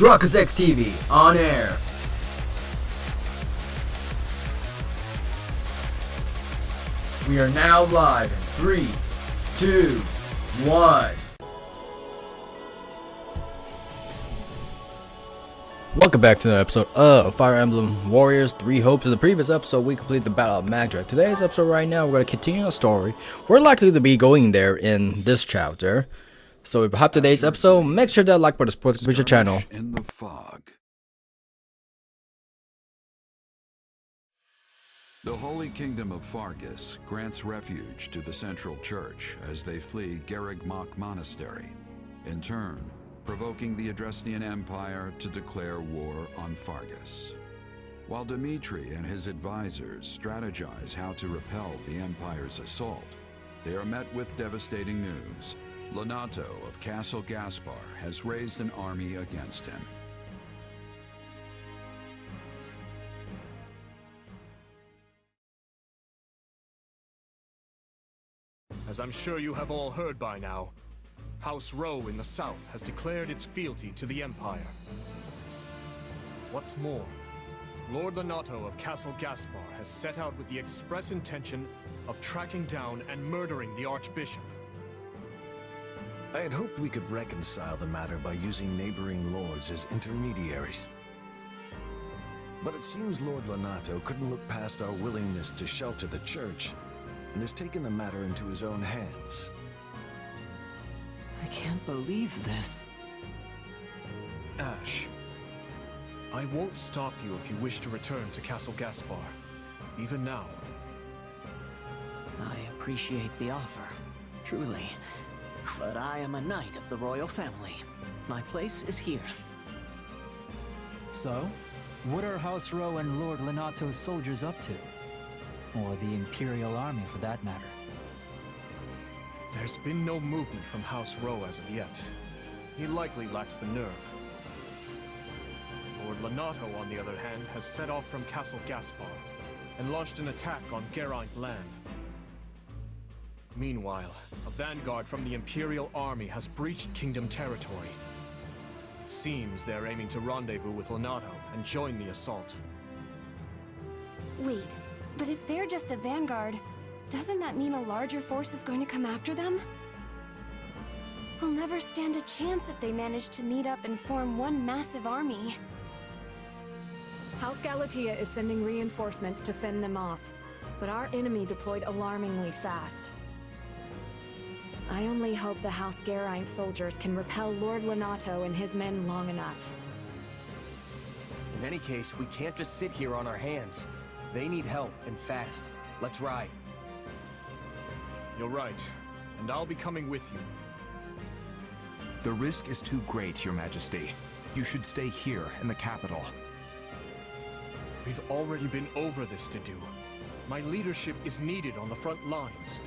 Truckers X TV on air. We are now live in 3, 2, 1. Welcome back to another episode of Fire Emblem Warriors 3 Hopes. In the previous episode, we completed the Battle of Magdred. Today's episode right now, we're going to continue the story. We're likely to be going there in this chapter. So if you have today's episode, make sure that like button to support the channel. In the fog. The Holy Kingdom of Fargus grants refuge to the Central Church as they flee Garrigmach Monastery, in turn provoking the Adrestian Empire to declare war on Fargus. While Dimitri and his advisors strategize how to repel the Empire's assault, they are met with devastating news. Lonato of Castle Gaspar has raised an army against him. As I'm sure you have all heard by now, House Rowe in the south has declared its fealty to the Empire. What's more, Lord Lonato of Castle Gaspar has set out with the express intention of tracking down and murdering the Archbishop. I had hoped we could reconcile the matter by using neighboring lords as intermediaries. But it seems Lord Lonato couldn't look past our willingness to shelter the church, and has taken the matter into his own hands. I can't believe this. Ash, I won't stop you if you wish to return to Castle Gaspar, even now. I appreciate the offer, truly. But I am a knight of the royal family. My place is here. So, what are House Rowe and Lord Lonato's soldiers up to? Or the Imperial Army, for that matter? There's been no movement from House Rowe as of yet. He likely lacks the nerve. Lord Lonato, on the other hand, has set off from Castle Gaspar and launched an attack on Geraint land. Meanwhile, a vanguard from the Imperial Army has breached Kingdom territory. It seems they're aiming to rendezvous with Lonato and join the assault. Wait, but if they're just a vanguard, doesn't that mean a larger force is going to come after them? We'll never stand a chance if they manage to meet up and form one massive army. House Galatea is sending reinforcements to fend them off, but our enemy deployed alarmingly fast. I only hope the House Geraint soldiers can repel Lord Lonato and his men long enough. In any case, we can't just sit here on our hands. They need help, and fast. Let's ride. You're right, and I'll be coming with you. The risk is too great, Your Majesty. You should stay here in the capital. We've already been over this to do. My leadership is needed on the front lines.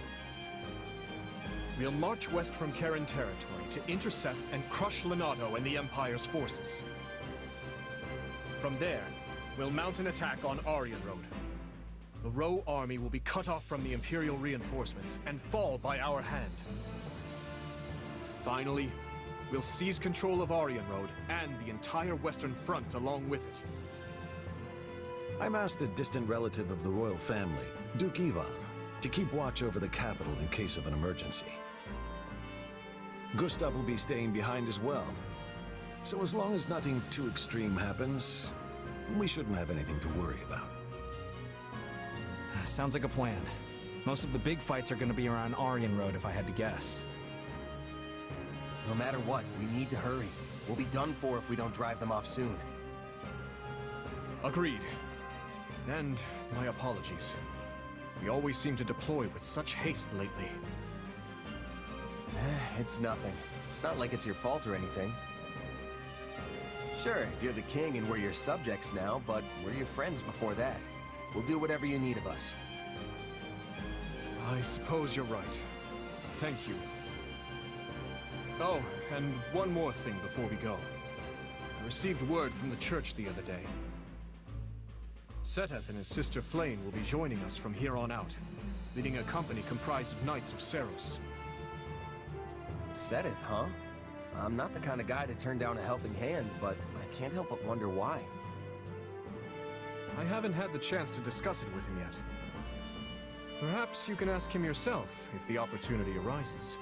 We'll march west from Karen territory to intercept and crush Lonato and the Empire's forces. From there, we'll mount an attack on Aryan Road. The Rowe army will be cut off from the Imperial reinforcements and fall by our hand. Finally, we'll seize control of Aryan Road and the entire Western Front along with it. I'm asked a distant relative of the royal family, Duke Ivan, to keep watch over the capital in case of an emergency. Gustav will be staying behind as well. So as long as nothing too extreme happens, we shouldn't have anything to worry about. Sounds like a plan. Most of the big fights are gonna be around Aryan Road, if I had to guess. No matter what, we need to hurry. We'll be done for if we don't drive them off soon. Agreed. And my apologies. We always seem to deploy with such haste lately. It's nothing. It's not like it's your fault or anything. Sure, you're the king and we're your subjects now, but we're your friends before that. We'll do whatever you need of us. I suppose you're right. Thank you. Oh, and one more thing before we go. I received word from the church the other day. Seteth and his sister Flame will be joining us from here on out, leading a company comprised of Knights of Seros. Seteth, huh? I'm not the kind of guy to turn down a helping hand, but I can't help but wonder why. I haven't had the chance to discuss it with him yet. Perhaps you can ask him yourself if the opportunity arises.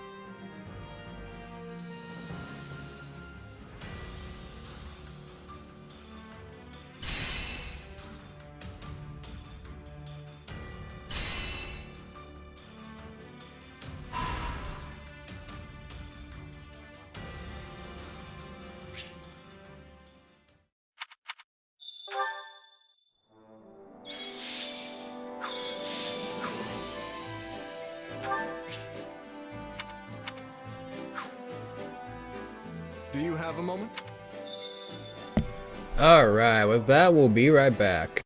Do you have a moment? Alright, with that, we'll be right back.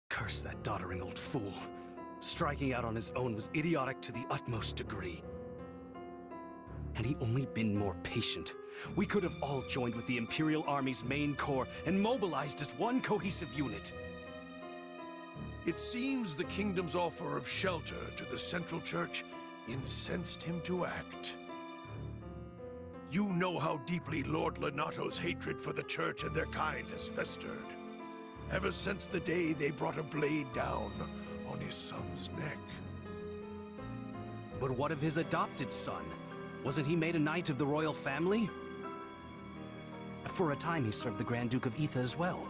Curse that doddering old fool. Striking out on his own was idiotic to the utmost degree. Had he only been more patient, we could have all joined with the Imperial Army's main corps and mobilized as one cohesive unit. It seems the kingdom's offer of shelter to the Central Church incensed him to act. You know how deeply Lord Lenato's hatred for the Church and their kind has festered. Ever since the day they brought a blade down on his son's neck. But what of his adopted son? Wasn't he made a knight of the royal family? For a time he served the Grand Duke of Etha as well.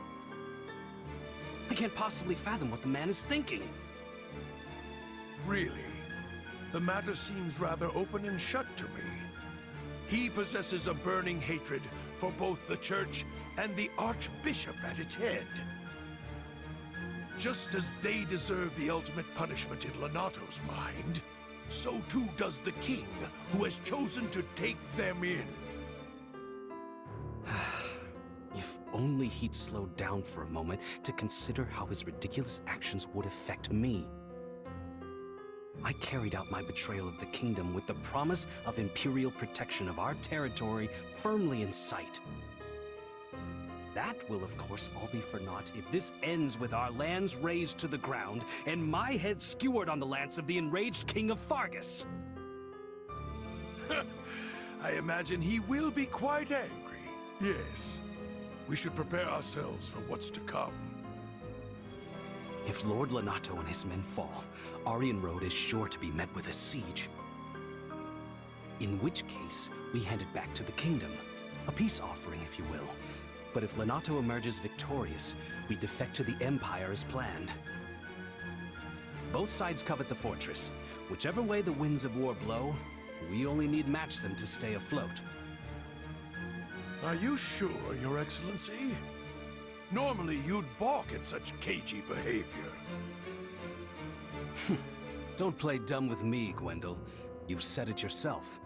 I can't possibly fathom what the man is thinking. Really? The matter seems rather open and shut to me. He possesses a burning hatred for both the Church and the Archbishop at its head. Just as they deserve the ultimate punishment in Lenato's mind, so too does the King, who has chosen to take them in. If only he'd slowed down for a moment to consider how his ridiculous actions would affect me. I carried out my betrayal of the kingdom with the promise of imperial protection of our territory firmly in sight. That will, of course, all be for naught if this ends with our lands razed to the ground and my head skewered on the lance of the enraged King of Fargus. I imagine he will be quite angry. Yes. We should prepare ourselves for what's to come. If Lord Lenato and his men fall, Aryan Road is sure to be met with a siege. In which case, we hand it back to the kingdom. A peace offering, if you will. But if Lenato emerges victorious, we defect to the Empire as planned. Both sides covet the fortress. Whichever way the winds of war blow, we only need match them to stay afloat. Are you sure, Your Excellency? Normally you'd balk at such cagey behavior. Don't play dumb with me, Gwendol. You've said it yourself.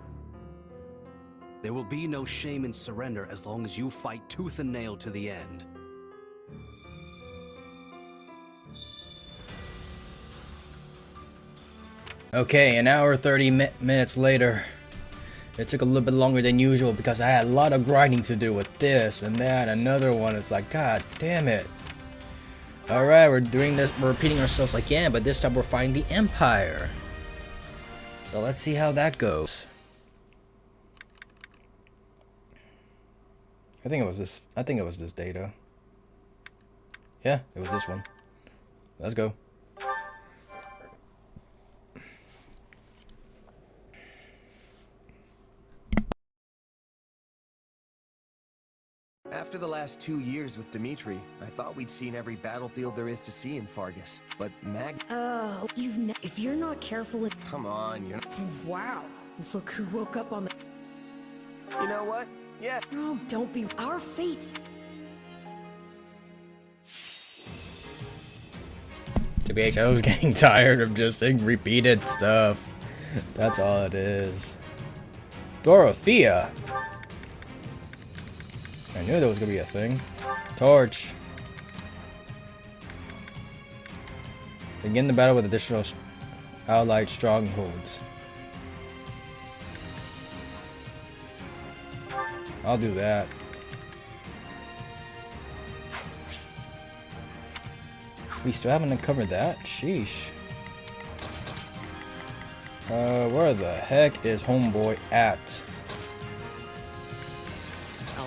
There will be no shame in surrender as long as you fight tooth and nail to the end. Okay, an hour 30 minutes later. It took a little bit longer than usual because I had a lot of grinding to do with this and that. Another one. It's like, god damn it. Alright, we're doing this, we're repeating ourselves again, but this time we're fighting the Empire. So let's see how that goes. I think it was this data. Yeah, it was this one. Let's go. After the last 2 years with Dimitri, I thought we'd seen every battlefield there is to see in Fargus. But Oh, if you're not careful, Come on, you're not... Wow, look who woke up on the... You know what? Yeah. Oh, don't be... Our fates... TBH, I was getting tired of just saying repeated stuff. That's all it is. Dorothea! I knew that was gonna be a thing. Torch. Begin the battle with additional allied strongholds. I'll do that. We still haven't uncovered that? Sheesh. Where the heck is homeboy at?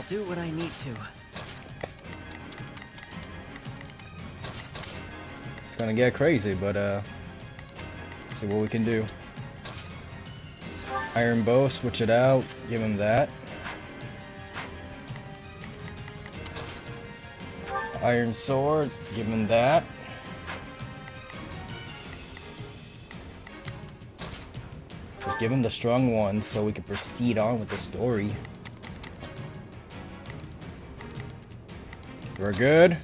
do what I need to. It's gonna get crazy, but let's see what we can do. Iron bow, switch it out, give him that. Iron swords, give him that. Just give him the strong one so we can proceed on with the story. We're good.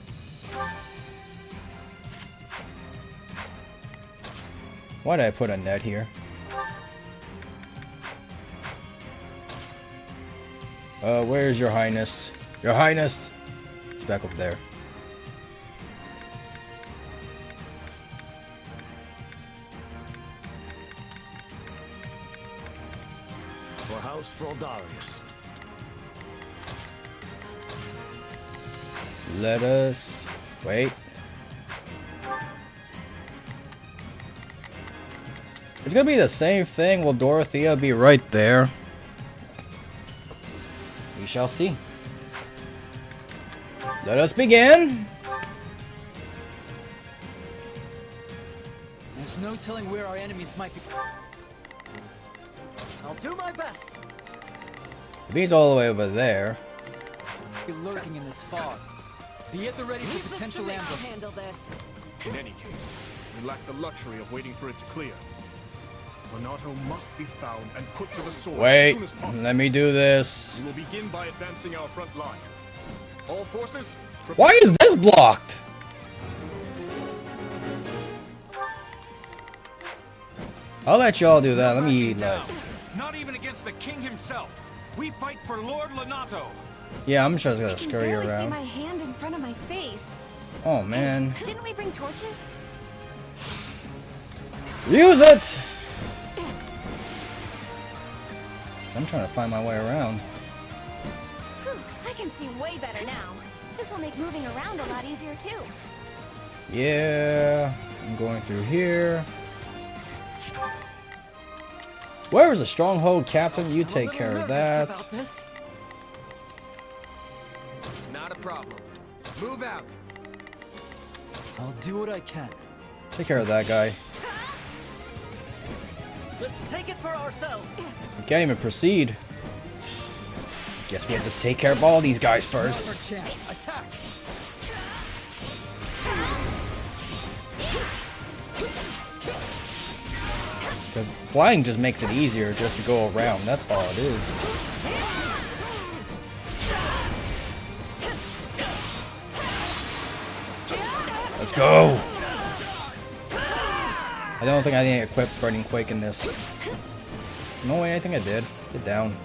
Why did I put a net here? Where's your highness? Your highness! It's back up there. For House Thraldarius. Let us wait. It's gonna be the same thing. Will Dorothea be right there? We shall see. Let us begin. There's no telling where our enemies might be. I'll do my best. If he's all the way over there. Be lurking in this fog. Be at the ready for potential ambushes. Handle this. In any case, we lack the luxury of waiting for it to clear. Lonato must be found and put to the sword as soon as possible. Let me do this. We will begin by advancing our front line. All forces. Why is this blocked? I'll let y'all do that. Let me like. Not even against the king himself. We fight for Lord Lonato. Yeah, I'm just gonna I can scurry barely see around. my hand in front of my face. Oh man. Didn't we bring torches? Use it! I'm trying to find my way around. Whew, I can see way better now. This will make moving around a lot easier too. Yeah, I'm going through here. Where is the stronghold, Captain? You take care of that. About this. Not a problem. Move out. I'll do what I can. Take care of that guy. Let's take it for ourselves. We can't even proceed. Guess we have to take care of all these guys first. Now's our chance. Attack. Because flying just makes it easier just to go around. That's all it is. Let's go. I don't think I didn't equip Burning Quake in this. No way, I think I did. Get down.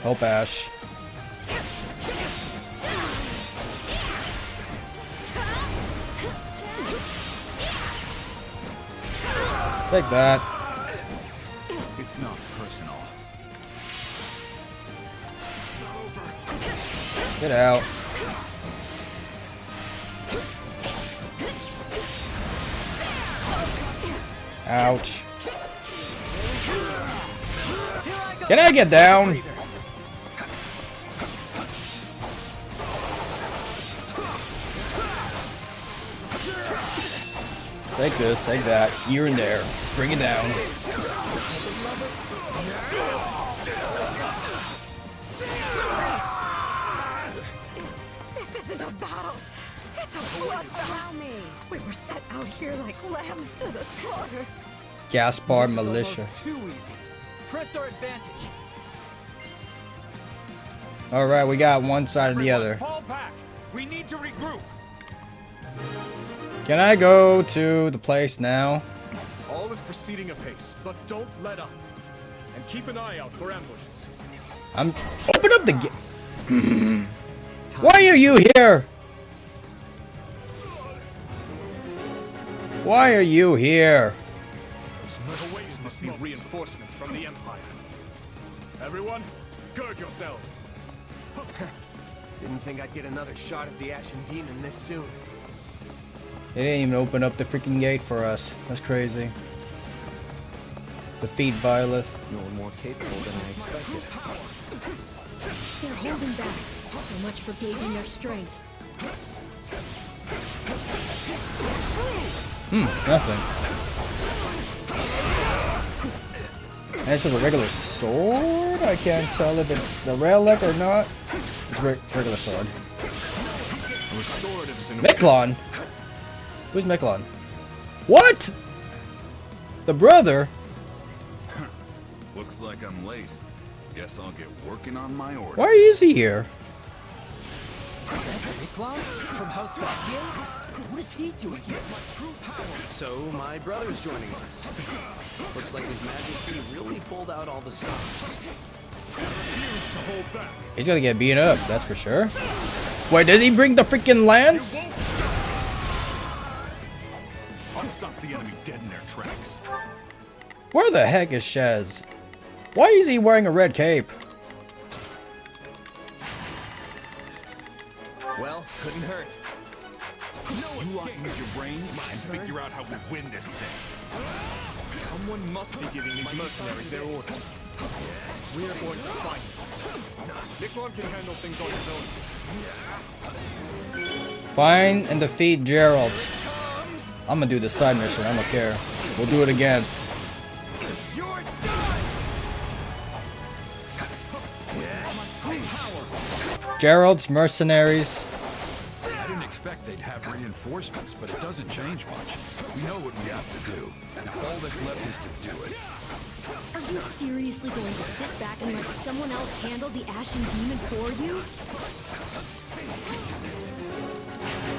Help Ash. Take that. It's not personal. Get out. Ouch. Can I get down? Take this, take that. You're in there. Bring it down. This isn't a battle. It's a bloodbath. We were set out here like lambs to the slaughter. Gaspar This is Militia. almost too easy. Press our advantage. Alright, we got one side or the other. Fall back. We need to regroup. Can I go to the place now? All is proceeding apace, but don't let up. And keep an eye out for ambushes. Open up the gate. Why are you here? Why are you here? Those mercenaries must be reinforcements from the Empire. Everyone, gird yourselves. Didn't think I'd get another shot at the Ashen Demon this soon. They didn't even open up the freaking gate for us. That's crazy. Defeat Byleth. You're more capable than I expected. holding back. So much for gauging their strength. Nothing. And it's just a regular sword? I can't tell if it's the relic or not. It's regular sword. Meklon? Who's Meklon? What? The brother? Looks like I'm late. Guess I'll get working on my orders. Why is he here? Meklon? From House Gautier? What is he doing here? My true power. So, my brother's joining us. Looks like His Majesty really pulled out all the stops. He's gonna get beat up, that's for sure. Wait, did he bring the freaking lance? I'll stop the enemy dead in their tracks. Where the heck is Shez? Why is he wearing a red cape? Well, couldn't hurt. No escape. You lot use your brains and figure out how we win this thing. Someone must be giving these mercenaries their orders. We are going to fight. Meklon can handle things on his own. Find and defeat Gerald. I'm gonna do the side mission, I don't care. We'll do it again. Gerald's mercenaries. I didn't expect they'd have reinforcements, but it doesn't change much. We know what we have to do. Now all that's left is to do it. Are you seriously going to sit back and let someone else handle the Ashen Demon for you?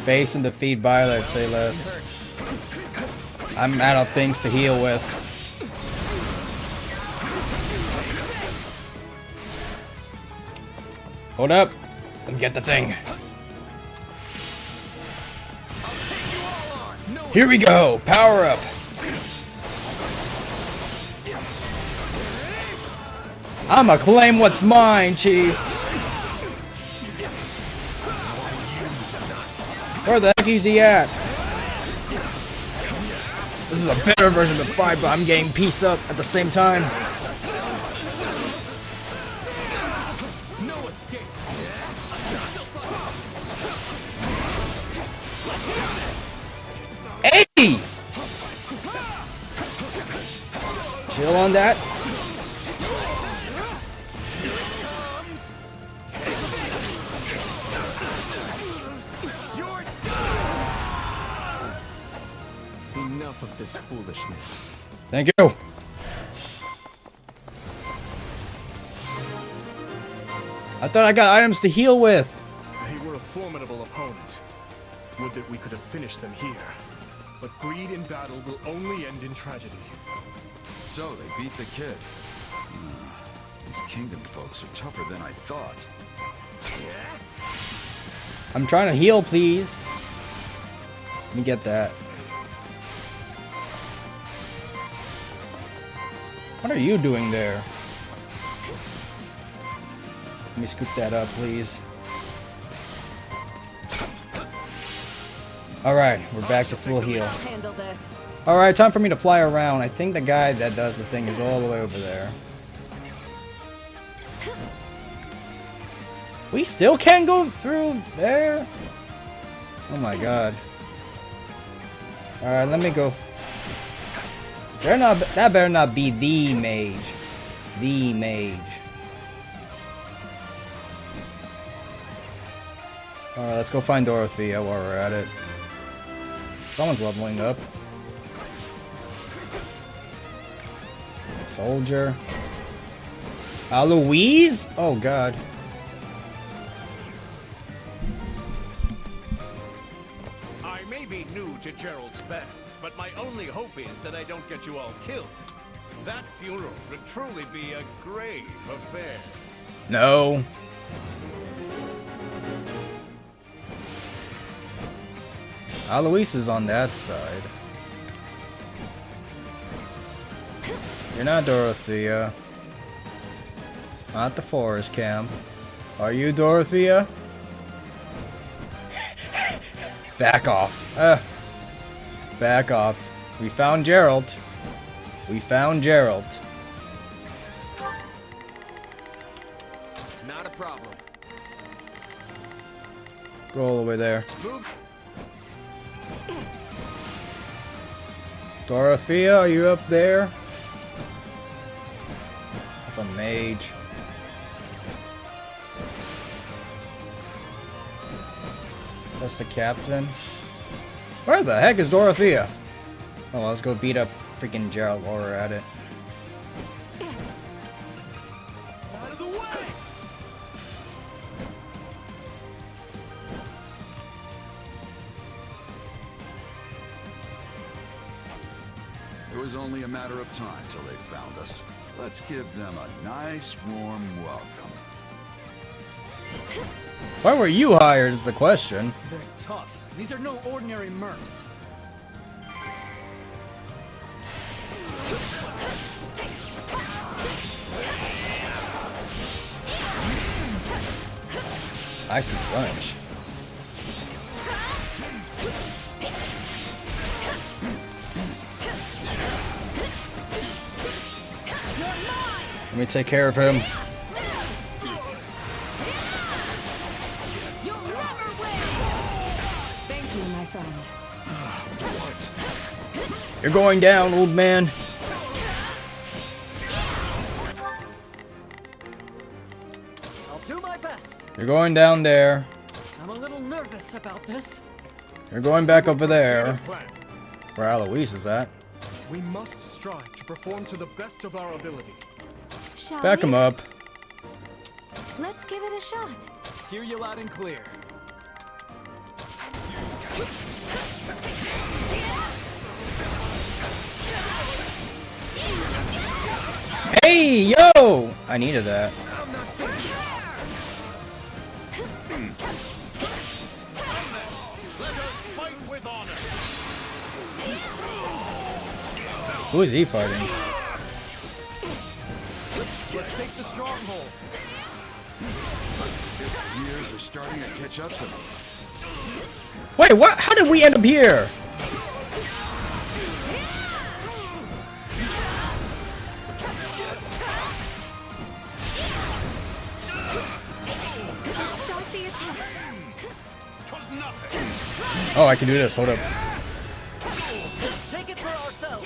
Face and defeat Violet, say less. I'm out of things to heal with. Hold up. Let me get the thing. Here we go. Power up. I'ma claim what's mine, Chief. Where the heck is he at? This is a better version of the fight, but I'm getting peace up at the same time. No escape. Hey! Chill on that. Enough of this foolishness. Thank you. I thought I got items to heal with. They were a formidable opponent. Would that we could have finished them here. But greed in battle will only end in tragedy. So they beat the kid. These kingdom folks are tougher than I thought. I'm trying to heal, please. Let me get that. What are you doing there? Let me scoop that up, please. Alright, we're back to full heal. Alright, time for me to fly around. I think the guy that does the thing is all the way over there. We still can't go through there? Oh my god. Alright, let me go. That better not be the mage. The mage. Alright, let's go find Dorothea while we're at it. Someone's leveling up. Soldier. Louise? Oh god. I may be new to Gerald's band, but my only hope is that I don't get you all killed. That funeral would truly be a grave affair. No. Alois is on that side. You're not Dorothea. Not the forest camp. Are you Dorothea? Back off. Back off. We found Gerald. We found Gerald. Not a problem. Go all the way there. Dorothea, are you up there? That's a mage. That's the captain. Where the heck is Dorothea? Oh, let's go beat up freaking Gerald while we're at it. Out of the way! It was only a matter of time till they found us. Let's give them a nice, warm welcome. Why were you hired is the question. They're tough. These are no ordinary mercs. Icy punch. Let me take care of him. Thank you, my friend. You're going down, old man. I'll do my best. You're going down there. I'm a little nervous about this. You're going back over there. Where Eloise is at. We must strive to perform to the best of our ability. Shall Back we? him up. Let's give it a shot. Hear you loud and clear. Hey, yo! I needed that. Who is he fighting? Let's take the stronghold. His years are starting to catch up to me. Wait, what? How did we end up here? Start the attack. Oh, I can do this. Hold up. Let's take it for ourselves.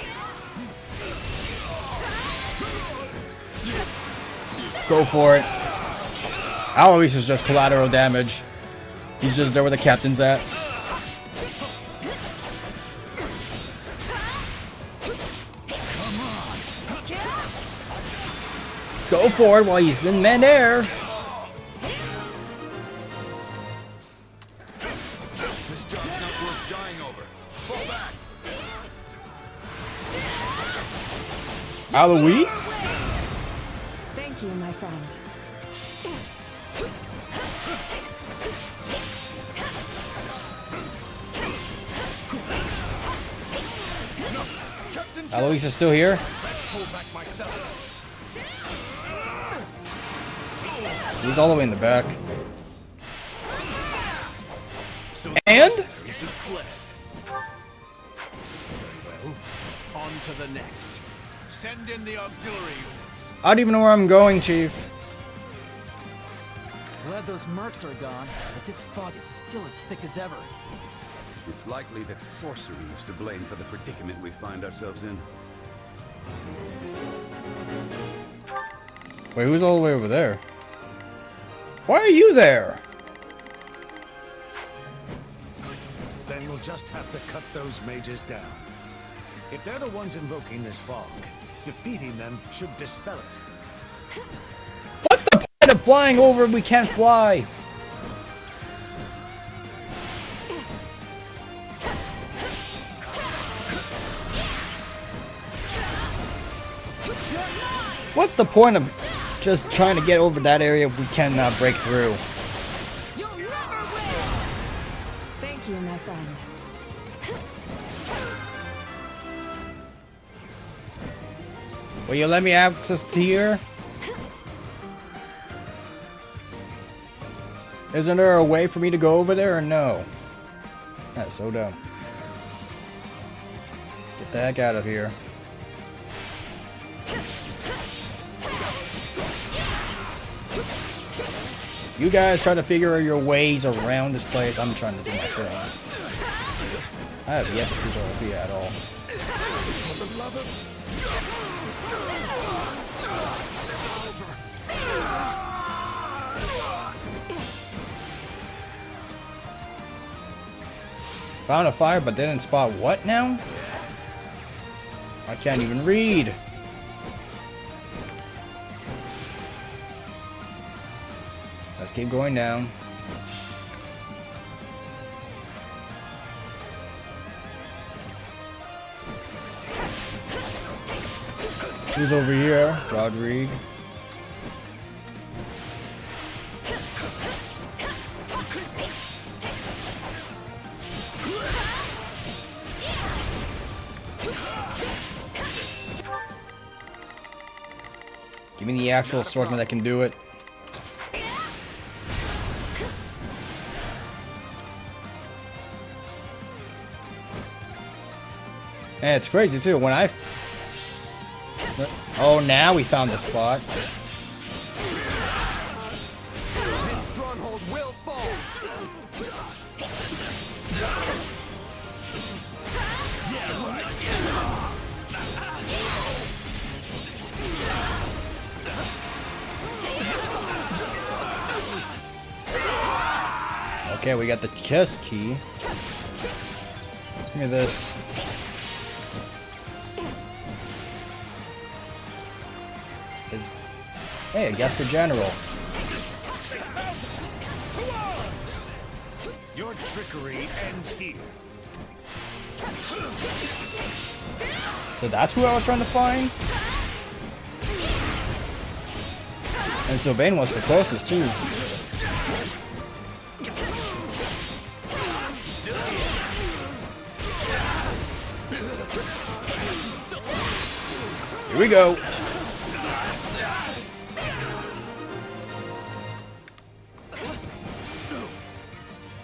Go for it. Alois is just collateral damage. He's just there where the captain's at. Go for it while he's in midair. This job's not worth dying over. Fall back. Alois? Thank you, my friend. Alois is still here? He's all the way in the back. And? Very well. On to the next. Send in the auxiliary units. I don't even know where I'm going, Chief. Glad those mercs are gone, but this fog is still as thick as ever. It's likely that sorcery is to blame for the predicament we find ourselves in. Wait, who's all the way over there? Why are you there? Then we'll just have to cut those mages down. If they're the ones invoking this fog, defeating them should dispel it. What's the point of flying over if we can't fly? What's the point of just trying to get over that area if we cannot break through? Thank you, my friend. Will you let me access to here? Isn't there a way for me to go over there or no? That's so dumb. Let's get the heck out of here. You guys try to figure your ways around this place. I'm trying to do my thing. I have yet to see Dorothea at all. Found a fire, but didn't spot what now? I can't even read. Let's keep going down. Who's over here? Rodrigue. Give me the actual swordsman that can do it. And it's crazy too, when I... Oh, now we found the spot. This stronghold will fall. Okay, we got the chest key. Give me this. Hey, a guess for general. Your trickery ends here. So that's who I was trying to find? And Sylvain was the closest too. Here we go.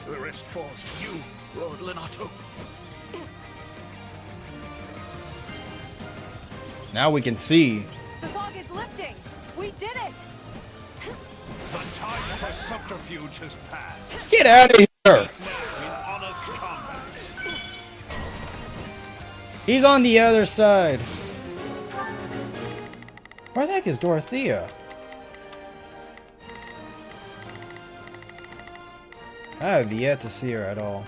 The rest falls to you, Lord Lenato. Now we can see. The fog is lifting. We did it. The time for subterfuge has passed. Get out of here! In honest combat. He's on the other side. Where the heck is Dorothea? I have yet to see her at all.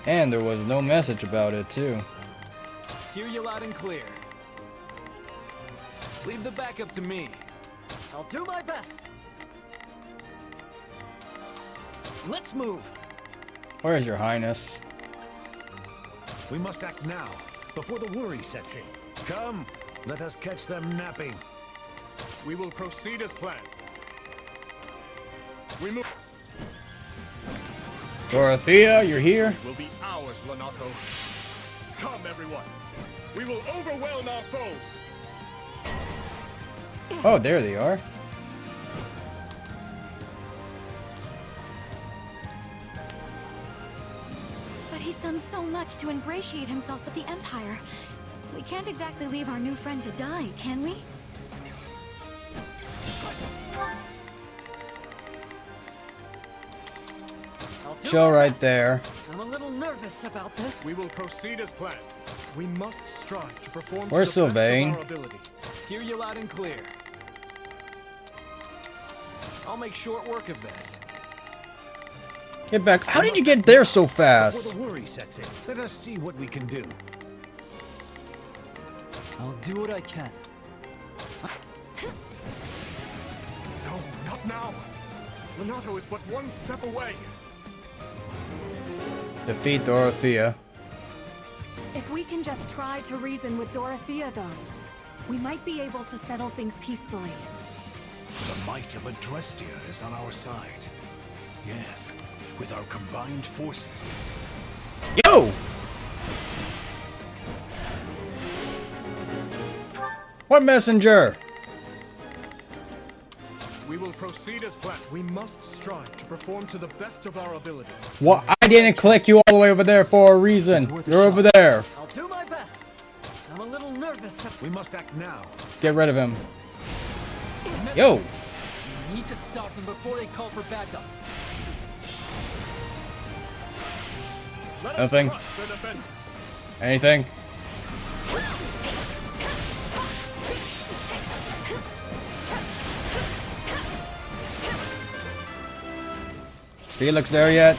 And there was no message about it too. Hear you loud and clear. Leave the backup to me. I'll do my best. Let's move. Where is your highness? We must act now, before the worry sets in. Come, let us catch them napping. We will proceed as planned. We move. Dorothea, you're here? Will be ours, Lenato. Come, everyone. We will overwhelm our foes. Oh, there they are. But he's done so much to ingratiate himself with the Empire. We can't exactly leave our new friend to die, can we? Chill right there. I'm a little nervous about this. We will proceed as planned. We must strive to perform Where's to the best Sylvain? of our ability. Hear you loud and clear. I'll make short work of this. Get back. How did you get there so Before fast? the worry sets in, let us see what we can do. I'll do what I can. No, not now. Lenato is but one step away. Defeat Dorothea. If we can just try to reason with Dorothea, though, we might be able to settle things peacefully. The might of Adrestia is on our side. Yes, with our combined forces. Yo! What messenger? We will proceed as planned. We must strive to perform to the best of our ability. What? I didn't click you all the way over there for a reason. You're over there. I'll do my best. I'm a little nervous. We must act now. Get rid of him. Messengers. Yo! You need to stop them before they call for backup. Let us Nothing. crush their defenses. Anything? Is Felix there yet?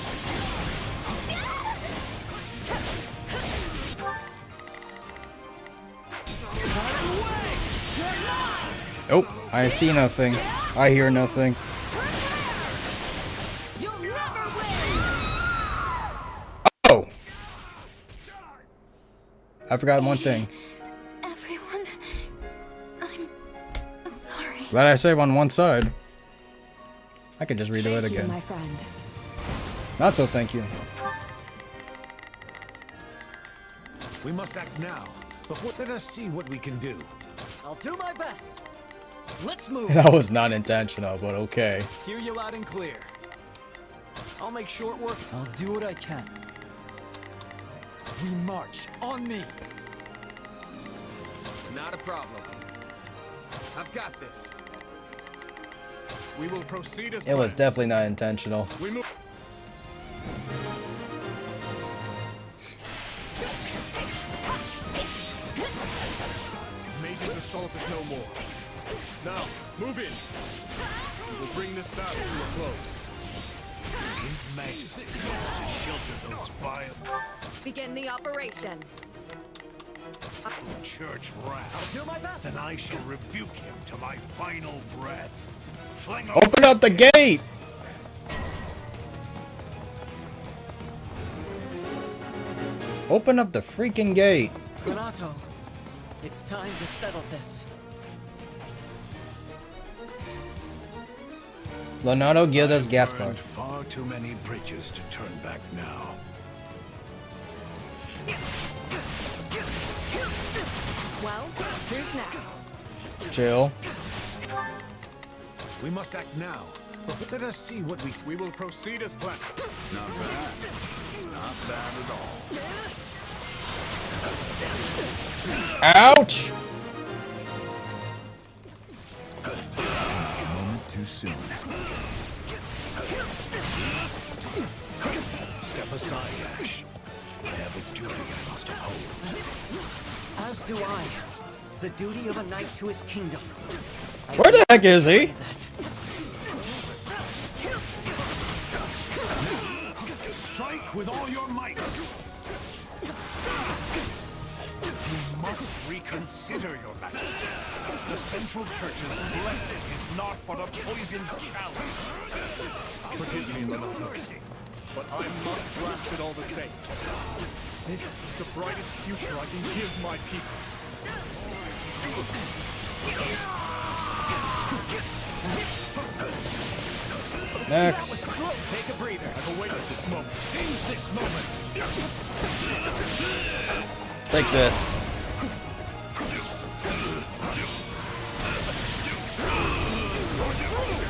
Nope, I see nothing. I hear nothing. Oh! I forgot one thing. Everyone, I'm sorry. Glad I save on one side. I could just redo it Thank you, again. my friend. Not so thank you. We must act now. Before, let us see what we can do. I'll do my best. Let's move. That was not intentional, but okay. Hear you loud and clear. I'll make short work. I'll do what I can. We march. On me. Not a problem. I've got this. We will proceed as It was planned. definitely not intentional. We move. Mage's assault is no more. Now, move in. We will bring this battle to a close. His Majesty wants to shelter those vile Begin the operation. church rats. I'll do my best. Then I shall rebuke him to my final breath. Fling Open up the gate! Open up the freaking gate. Renato, it's time to settle this. Leonardo, give us gas burned card. far too many bridges to turn back now. Well, who's next? Chill. We must act now. Before, let us see what We will proceed as planned. Not bad. Not bad at all. Ouch! A moment too soon. Step aside, Ash. I have a duty I must uphold. As do I. The duty of a knight to his kingdom. Where the heck is he? That. Strike with all your might. You must reconsider, Your Majesty. The Central Church's blessing is not but a poisoned chalice. Forgive me, Leonardo, but I must grasp it all the same. This is the brightest future I can give my people. Next. Take a breather. I've awaited this moment. Seize this moment. Take this.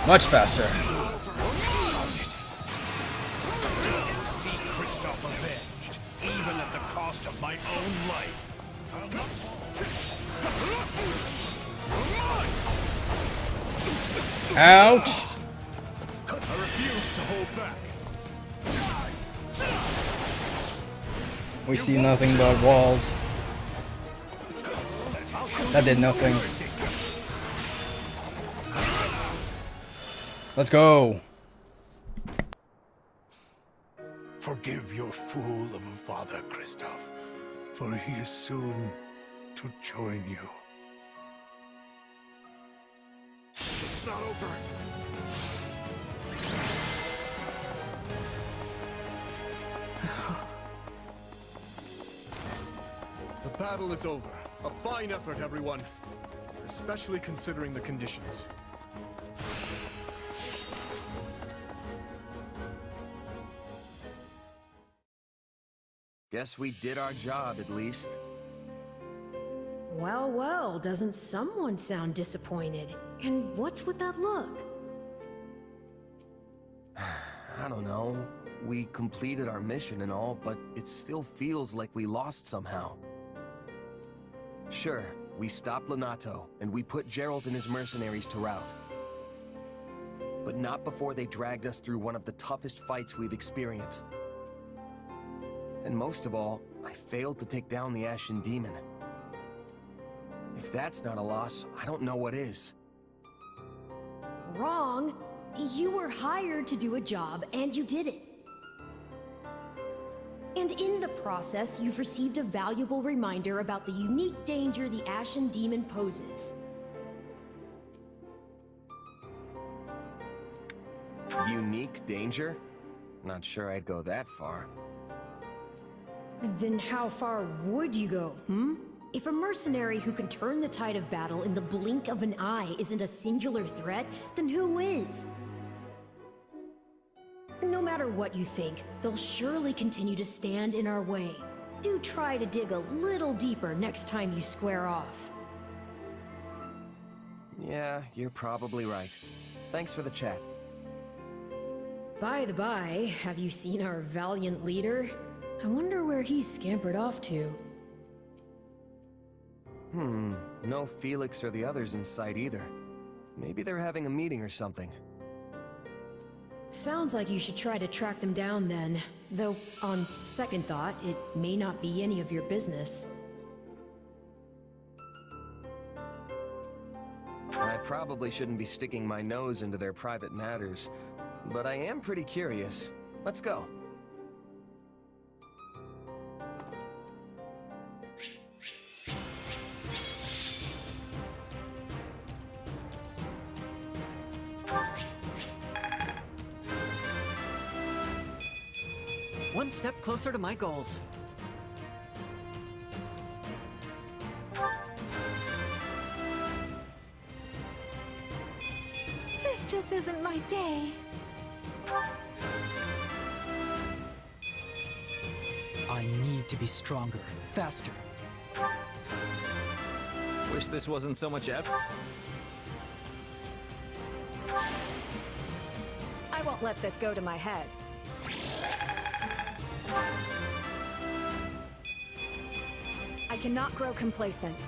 Much faster. See Kristoff avenged, even at the cost of my own life. Ouch! I refuse to hold back. We see nothing but walls. That did nothing. Let's go. Forgive your fool of a father, Kristoff, for he is soon to join you. It's not over. The battle is over. A fine effort, everyone. Especially considering the conditions. Guess we did our job, at least. Well, well, doesn't someone sound disappointed? And what's with that look? I don't know. We completed our mission and all, but it still feels like we lost somehow. Sure, we stopped Lonato, and we put Geralt and his mercenaries to rout. But not before they dragged us through one of the toughest fights we've experienced. And most of all, I failed to take down the Ashen Demon. If that's not a loss, I don't know what is. Wrong. You were hired to do a job, and you did it. And in the process, you've received a valuable reminder about the unique danger the Ashen Demon poses. Unique danger? Not sure I'd go that far. Then how far would you go, hmm? If a mercenary who can turn the tide of battle in the blink of an eye isn't a singular threat, then who is? No matter what you think, they'll surely continue to stand in our way. Do try to dig a little deeper next time you square off. Yeah, you're probably right. Thanks for the chat. By the by, have you seen our valiant leader? I wonder where he's scampered off to. No Felix or the others in sight either. Maybe they're having a meeting or something. Sounds like you should try to track them down then. Though, on second thought, it may not be any of your business. I probably shouldn't be sticking my nose into their private matters, but I am pretty curious. Let's go. One step closer to my goals. This just isn't my day. I need to be stronger, faster. Wish this wasn't so much effort. I won't let this go to my head. I cannot grow complacent.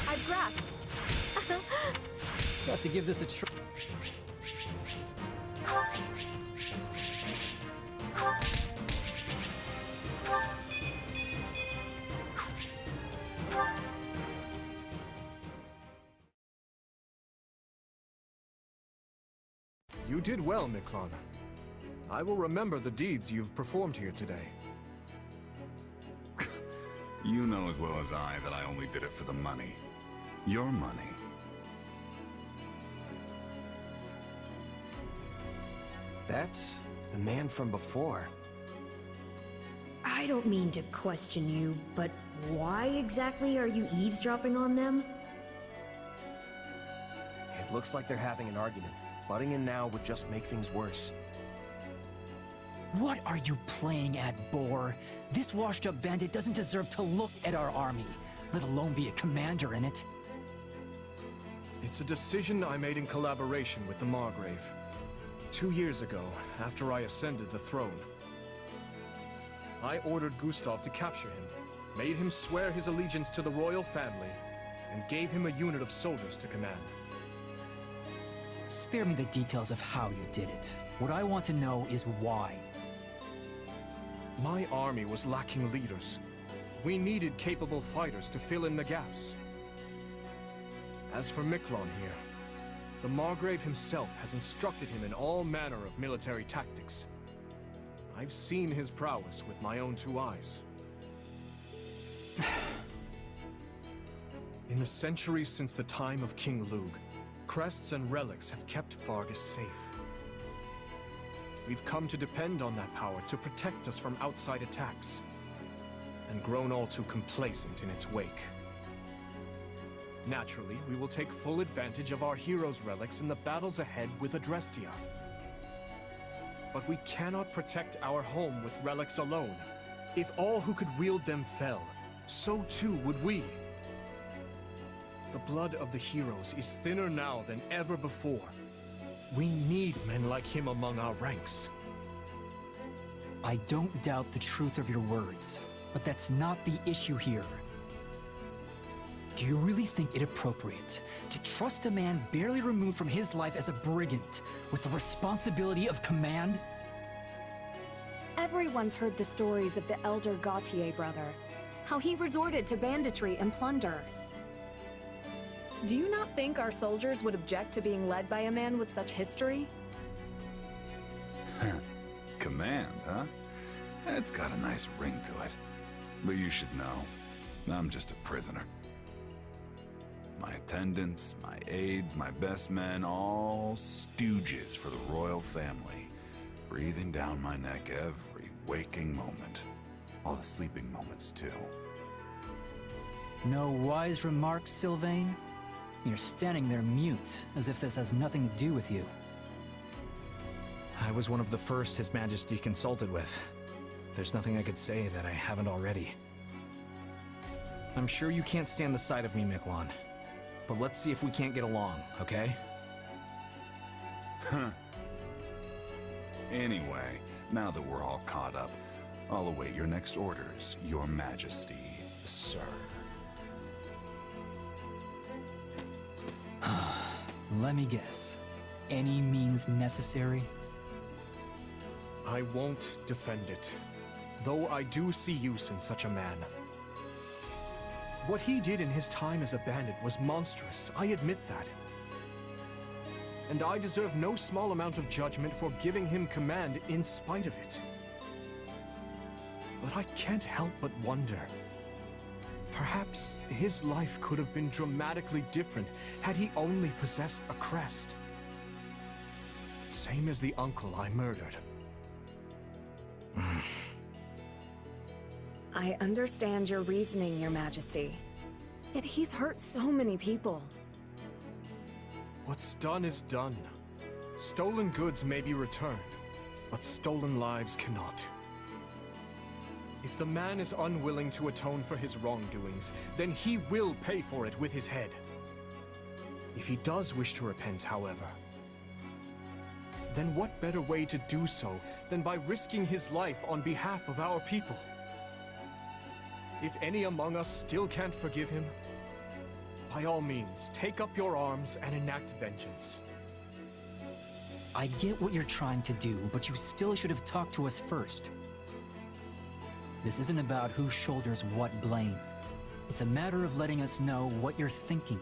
I've grasped. Got to give this a try. You did well, Miklana. I will remember the deeds you've performed here today. You know as well as I that I only did it for the money. Your money. That's the man from before. I don't mean to question you, but why exactly are you eavesdropping on them? It looks like they're having an argument. Butting in now would just make things worse. What are you playing at, Boar? This washed-up bandit doesn't deserve to look at our army, let alone be a commander in it. It's a decision I made in collaboration with the Margrave. 2 years ago, after I ascended the throne, I ordered Gustav to capture him, made him swear his allegiance to the royal family, and gave him a unit of soldiers to command. Spare me the details of how you did it. What I want to know is why. My army was lacking leaders. We needed capable fighters to fill in the gaps. As for Miklon here, the Margrave himself has instructed him in all manner of military tactics. I've seen his prowess with my own 2 eyes. In the centuries since the time of King Lugh, crests and relics have kept Fargus safe. We've come to depend on that power to protect us from outside attacks, and grown all too complacent in its wake. Naturally, we will take full advantage of our heroes' relics in the battles ahead with Adrestia. But we cannot protect our home with relics alone. If all who could wield them fell, so too would we. The blood of the heroes is thinner now than ever before. We need men like him among our ranks. I don't doubt the truth of your words, but that's not the issue here. Do you really think it appropriate to trust a man barely removed from his life as a brigand with the responsibility of command? Everyone's heard the stories of the elder Gautier brother, how he resorted to banditry and plunder. Do you not think our soldiers would object to being led by a man with such history? Command, huh? It's got a nice ring to it. But you should know, I'm just a prisoner. My attendants, my aides, my best men, all stooges for the royal family, breathing down my neck every waking moment. All the sleeping moments, too. No wise remarks, Sylvain? You're standing there mute, as if this has nothing to do with you. I was one of the first His Majesty consulted with. There's nothing I could say that I haven't already. I'm sure you can't stand the sight of me, Miquelon. But let's see if we can't get along, okay? Huh. Anyway, now that we're all caught up, I'll await your next orders, Your Majesty, sir. Let me guess. Any means necessary? I won't defend it, though I do see use in such a man. What he did in his time as a bandit was monstrous, I admit that. And I deserve no small amount of judgment for giving him command in spite of it. But I can't help but wonder. Perhaps his life could have been dramatically different had he only possessed a crest. Same as the uncle I murdered. I understand your reasoning, Your Majesty. Yet he's hurt so many people. What's done is done. Stolen goods may be returned, but stolen lives cannot. If the man is unwilling to atone for his wrongdoings, then he will pay for it with his head. If he does wish to repent, however, then what better way to do so than by risking his life on behalf of our people? If any among us still can't forgive him, by all means, take up your arms and enact vengeance. I get what you're trying to do, but you still should have talked to us first. This isn't about who shoulders what blame. It's a matter of letting us know what you're thinking.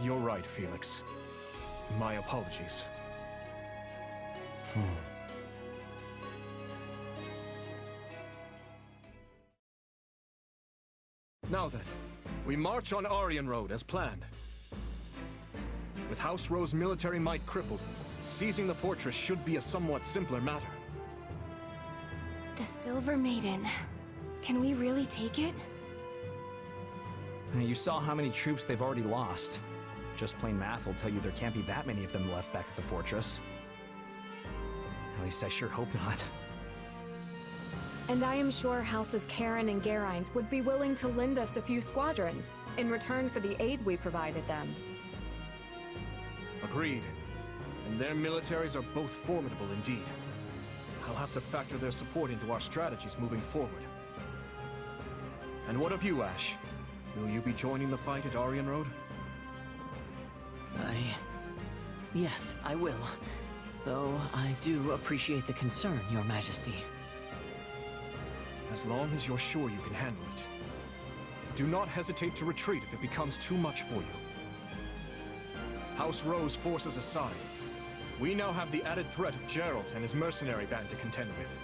You're right, Felix. My apologies. Now then, we march on Aryan Road as planned. With House Rowe's military might crippled, seizing the fortress should be a somewhat simpler matter. The Silver Maiden. Can we really take it? You saw how many troops they've already lost. Just plain math will tell you there can't be that many of them left back at the fortress. At least I sure hope not. And I am sure Houses Karen and Geraint would be willing to lend us a few squadrons in return for the aid we provided them. Agreed. And their militaries are both formidable indeed. I'll have to factor their support into our strategies moving forward. And what of you, Ash? Will you be joining the fight at Aryan Road? Yes, I will. Though I do appreciate the concern, Your Majesty. As long as you're sure you can handle it. Do not hesitate to retreat if it becomes too much for you. House Rowe's forces aside, we now have the added threat of Geralt and his mercenary band to contend with.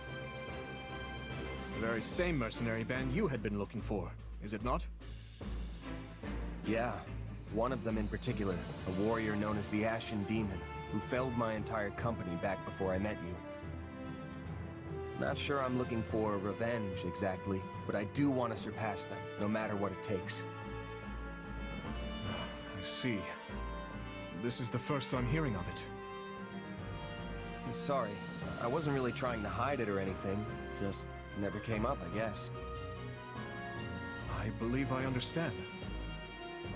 The very same mercenary band you had been looking for, is it not? Yeah, one of them in particular, a warrior known as the Ashen Demon, who felled my entire company back before I met you. Not sure I'm looking for revenge exactly, but I do want to surpass them, no matter what it takes. I see. This is the first I'm hearing of it. Sorry, I wasn't really trying to hide it or anything. Just never came up, I guess. I believe I understand.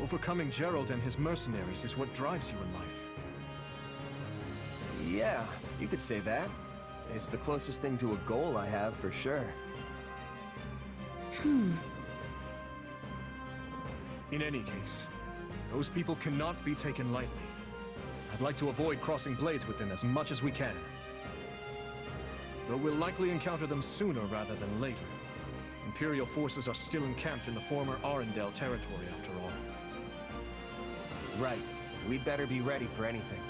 Overcoming Gerald and his mercenaries is what drives you in life. Yeah, you could say that. It's the closest thing to a goal I have, for sure. In any case, those people cannot be taken lightly. I'd like to avoid crossing blades with them as much as we can. Though we'll likely encounter them sooner rather than later. Imperial forces are still encamped in the former Arendelle territory, after all. Right. We'd better be ready for anything.